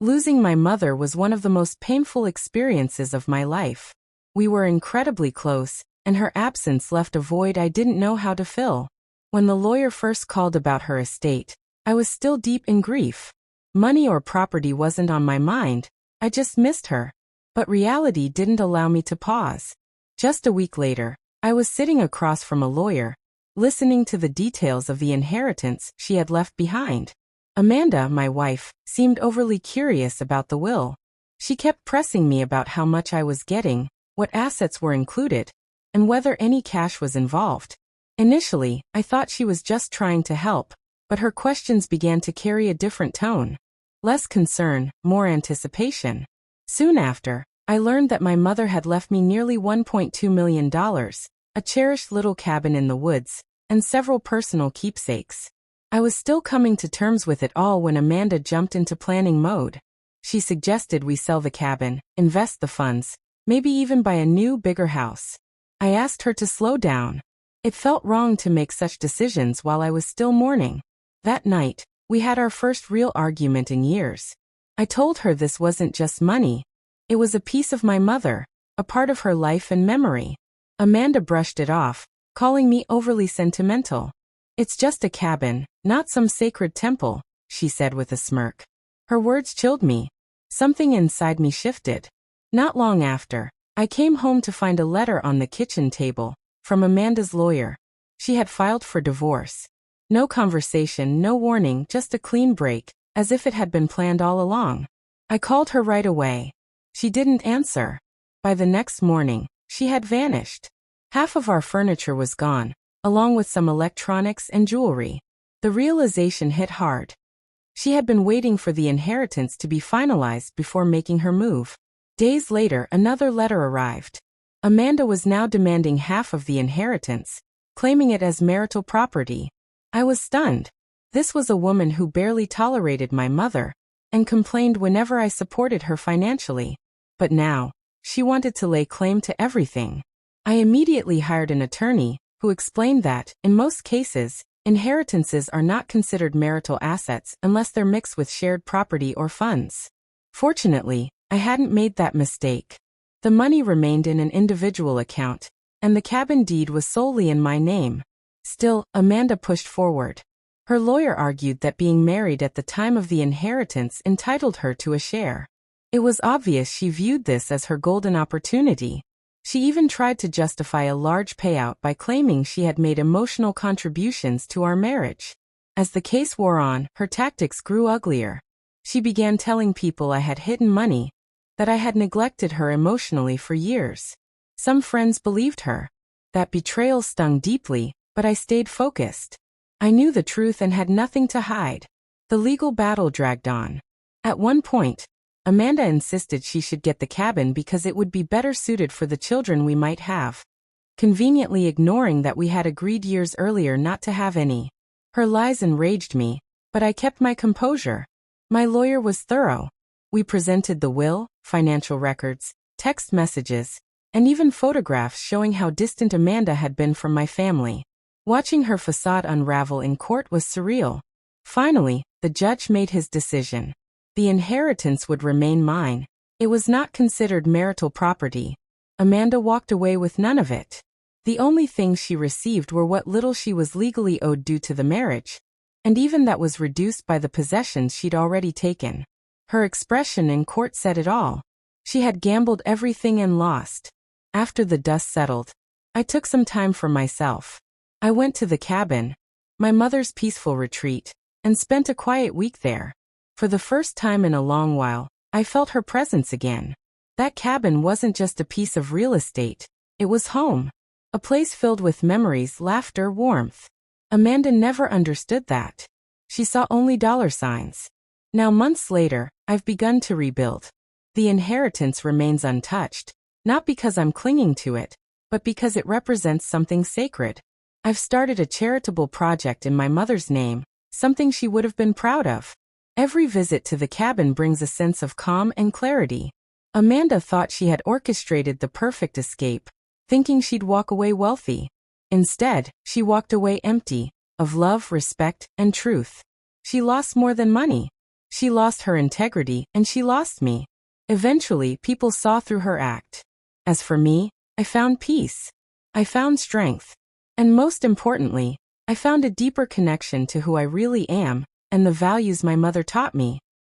Losing my mother was one of the most painful experiences of my life. We were incredibly close, and her absence left a void I didn't know how to fill. When the lawyer first called about her estate, I was still deep in grief. Money or property wasn't on my mind, I just missed her. But reality didn't allow me to pause. Just a week later, I was sitting across from a lawyer, listening to the details of the inheritance she had left behind. Amanda, my wife, seemed overly curious about the will. She kept pressing me about how much I was getting, what assets were included, and whether any cash was involved. Initially, I thought she was just trying to help, but her questions began to carry a different tone. Less concern, more anticipation. Soon after, I learned that my mother had left me nearly $1.2 million, a cherished little cabin in the woods, and several personal keepsakes. I was still coming to terms with it all when Amanda jumped into planning mode. She suggested we sell the cabin, invest the funds, maybe even buy a new, bigger house. I asked her to slow down. It felt wrong to make such decisions while I was still mourning. That night, we had our first real argument in years. I told her this wasn't just money. It was a piece of my mother, a part of her life and memory. Amanda brushed it off, calling me overly sentimental. "It's just a cabin, not some sacred temple," she said with a smirk. Her words chilled me. Something inside me shifted. Not long after, I came home to find a letter on the kitchen table, from Amanda's lawyer. She had filed for divorce. No conversation, no warning, just a clean break, as if it had been planned all along. I called her right away. She didn't answer. By the next morning, she had vanished. Half of our furniture was gone, along with some electronics and jewelry. The realization hit hard. She had been waiting for the inheritance to be finalized before making her move. Days later, another letter arrived. Amanda was now demanding half of the inheritance, claiming it as marital property. I was stunned. This was a woman who barely tolerated my mother, and complained whenever I supported her financially. But now, she wanted to lay claim to everything. I immediately hired an attorney, who explained that, in most cases, inheritances are not considered marital assets unless they're mixed with shared property or funds. Fortunately, I hadn't made that mistake. The money remained in an individual account, and the cabin deed was solely in my name. Still, Amanda pushed forward. Her lawyer argued that being married at the time of the inheritance entitled her to a share. It was obvious she viewed this as her golden opportunity. She even tried to justify a large payout by claiming she had made emotional contributions to our marriage. As the case wore on, her tactics grew uglier. She began telling people I had hidden money, that I had neglected her emotionally for years. Some friends believed her. That betrayal stung deeply, but I stayed focused. I knew the truth and had nothing to hide. The legal battle dragged on. At one point, Amanda insisted she should get the cabin because it would be better suited for the children we might have, conveniently ignoring that we had agreed years earlier not to have any. Her lies enraged me, but I kept my composure. My lawyer was thorough. We presented the will, financial records, text messages, and even photographs showing how distant Amanda had been from my family. Watching her facade unravel in court was surreal. Finally, the judge made his decision. The inheritance would remain mine. It was not considered marital property. Amanda walked away with none of it. The only things she received were what little she was legally owed due to the marriage, and even that was reduced by the possessions she'd already taken. Her expression in court said it all. She had gambled everything and lost. After the dust settled, I took some time for myself. I went to the cabin, my mother's peaceful retreat, and spent a quiet week there. For the first time in a long while, I felt her presence again. That cabin wasn't just a piece of real estate, it was home. A place filled with memories, laughter, warmth. Amanda never understood that. She saw only dollar signs. Now months later, I've begun to rebuild. The inheritance remains untouched, not because I'm clinging to it, but because it represents something sacred. I've started a charitable project in my mother's name, something she would have been proud of. Every visit to the cabin brings a sense of calm and clarity. Amanda thought she had orchestrated the perfect escape, thinking she'd walk away wealthy. Instead, she walked away empty, of love, respect, and truth. She lost more than money. She lost her integrity and she lost me. Eventually, people saw through her act. As for me, I found peace. I found strength. And most importantly, I found a deeper connection to who I really am and the values my mother taught me.